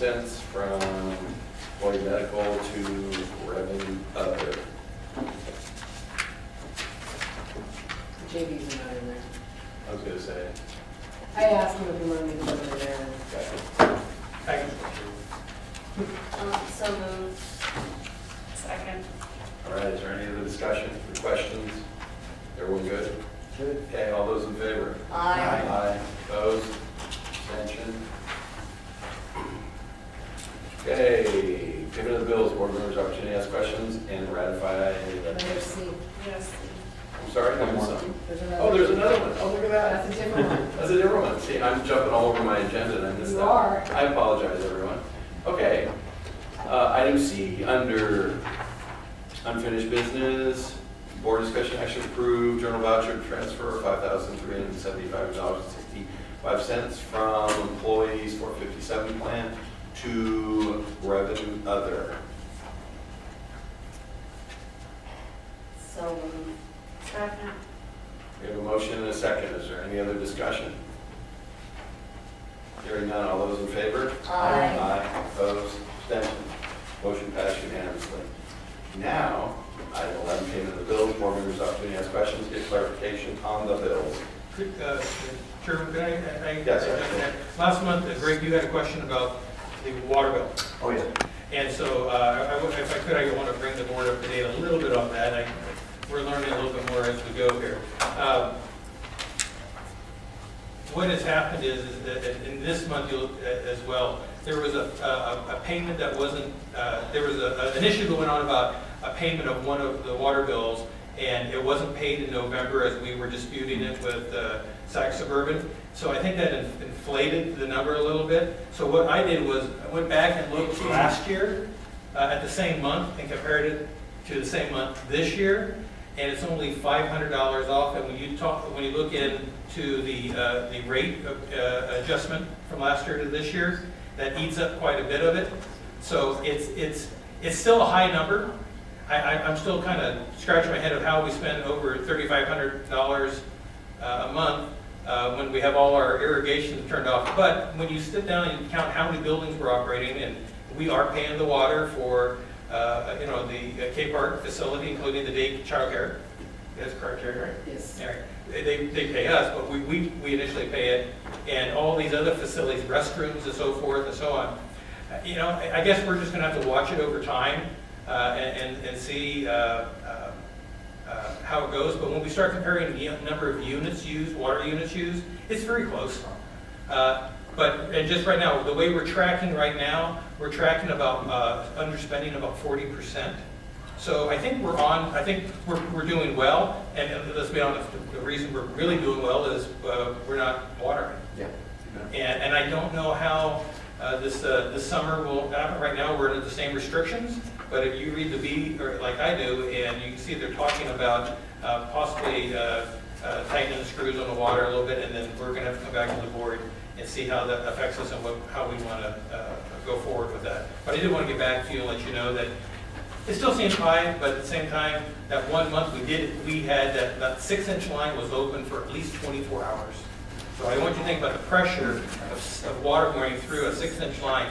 cents from employee medical to revenue other. JV's not in there. I was gonna say. I asked him if he wanted me to put it in there. Okay. So moved. Second. All right, is there any other discussion or questions? Everyone good? Good. Okay, all those in favor? Aye. Aye. Opposed? Abstention? Okay, payment of the bills, board members opportunity to ask questions and ratify any of Letter that. C. Yes. I'm sorry, I missed something. There's another. Oh, there's another one. Oh, look at that. That's a different one. That's a different one. See, I'm jumping all over my agenda and I missed You that. are. I apologize, everyone. Okay. Item C, under unfinished business, board discussion action approved journal voucher transfer of $5,375.65 from employees 457 plan to revenue other. So moved. Second. We have a motion and a second. Is there any other discussion? Hearing none, all those in favor? Aye. Aye. Opposed? Abstentions? Motion passed unanimously. Now, item 11, payment of the bills. Board members opportunity to ask questions, get clarification on the bills. Chairman, can I Yes, sir. Last month, Greg, you had a question about the water bill. Oh, yeah. And so, if I could, I want to bring the board up to date a little bit on that. We're learning a little bit more as we go here. What has happened is that in this month as well, there was a payment that wasn't, there was an issue going on about a payment of one of the water bills, and it wasn't paid in November as we were disputing it with Sac Suburban. So I think that inflated the number a little bit. So what I did was I went back and looked last year at the same month and compared it to the same month this year, and it's only $500 off. And when you look into the rate adjustment from last year to this year, that eats up quite a bit of it. So it's still a high number. I'm still kind of scratching my head of how we spend over $3,500 a month when we have all our irrigation turned off. But when you sit down and count how many buildings we're operating, and we are paying the water for the K Park facility, including the day child care. That's correct, Jerry, right? Yes. All right. They pay us, but we initially pay it, and all these other facilities, restrooms and so forth and so on. I guess we're just going to have to watch it over time and see how it goes. But when we start comparing the number of units used, water units used, it's very close. And just right now, the way we're tracking right now, we're tracking about underspending about 40%. So I think we're doing well, and let's be honest, the reason we're really doing well is we're not watering. Yeah. And I don't know how this summer will happen. Right now, we're under the same restrictions, but if you read the B, or like I do, and you can see they're talking about possibly tightening the screws on the water a little bit, and then we're going to have to come back to the board and see how that affects us and how we want to go forward with that. But I did want to get back to you and let you know that it still seems high, but at the same time, that 1 month we had that 6-inch line was open for at least 24 hours. So I want you to think about the pressure of water going through a 6-inch line.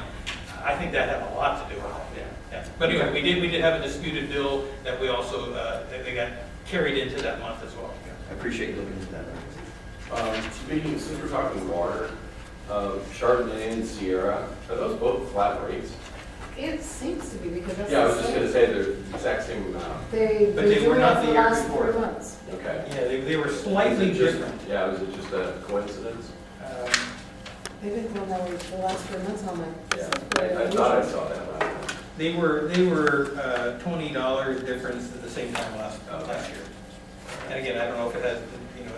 I think that had a lot to do with it. Yeah. But anyway, we did have a disputed bill that we also they got carried into that month as well. I appreciate you looking into that. Speaking, since we're talking water, Chardonnay and Sierra, are those both flat rates? It seems to be because that's. Yeah, I was just going to say they're the exact same amount. They But they were do not that the the year last before. 3 months. Okay. Yeah, they were slightly Was it just- different. Yeah, was it just a coincidence? They've been going that way for the last 3 months on my. Yeah, I thought I saw that last time. They were $20 difference at the same time last year. And again, I don't know if it has,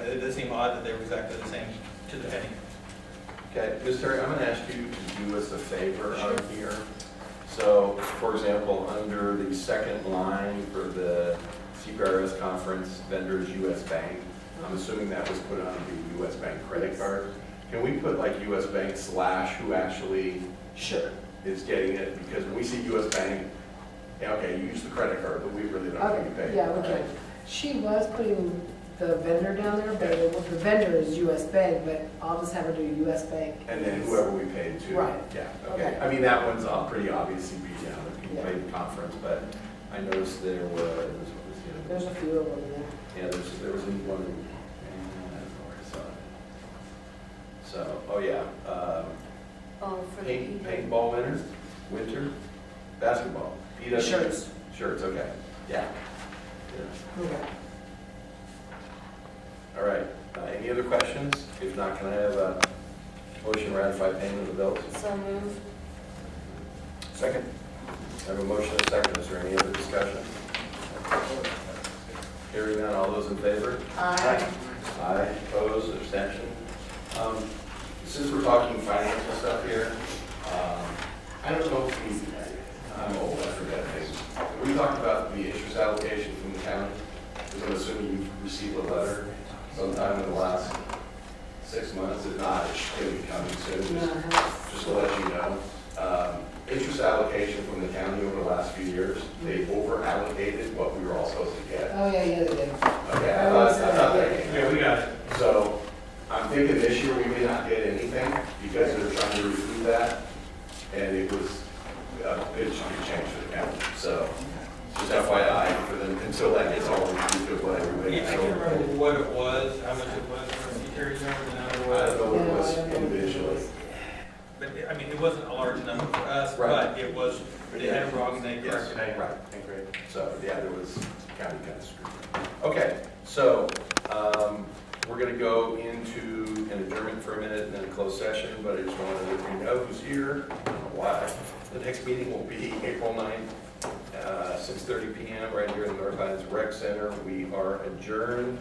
it does seem odd that they were exactly the same to the penny. Okay, Ms. Terry, I'm going to ask you to do us a favor out here. So, for example, under the second line for the CPRS conference, vendors U.S. Bank, I'm assuming that was put on the U.S. Bank credit card. Can we put like U.S. Bank / who actually Sure. is getting it? Because when we see U.S. Bank, yeah, okay, you use the credit card, but we really don't Okay, get paid. yeah, we right? can. She was putting the vendor down there, but the vendor is US Bank, but I'll just have her do US Bank. And then whoever we paid to. Right. Yeah, okay. Okay. I mean, that one's pretty obviously beat down, if you Yeah. played the conference, but I noticed there was, what was the other? There's a few of them there. Yeah, there was one, and I don't know where I saw it. So, oh yeah, Oh, for the people. paintball winter, basketball, PW. Shirts. Shirts, okay, yeah. Okay. All right, any other questions? If not, can I have a motion to ratify payment of the bills? So moved. Second? I have a motion and a second. Is there any other discussion? Hearing none, all those in favor? Aye. Aye, opposed, abstention. Since we're talking financial stuff here, I don't know if we, I'm old, I forget things. We talked about the interest allocation from the county, because I'm assuming you've received a letter sometime in the last 6 months. If not, it's going to be coming soon, just to let you know. Interest allocation from the county over the last few years, they over-allocated what we were all supposed to get. Oh, yeah, they did. Okay, I thought that came Yeah, we got it. So I'm thinking this year we may not get anything because they're trying to recoup that. And it was a big change for the county. So just FYI for them, until that gets all recouped of what everybody. Yeah, I can't remember what it was, how much it was, Terry, you remember the number I was? don't know what it was individually. But, I mean, it wasn't a large number for us, Right. but it was, they had it wrong and they Yes, corrected it. right, great. So, yeah, there was county kind of screwed. Okay, so, we're gonna go into an adjournment for a minute and then a closed session, but I just wanted to let you know who's here, I don't know why. The next meeting will be April 9th, 6:30 PM, right here in the North Highlands Rec Center. We are adjourned.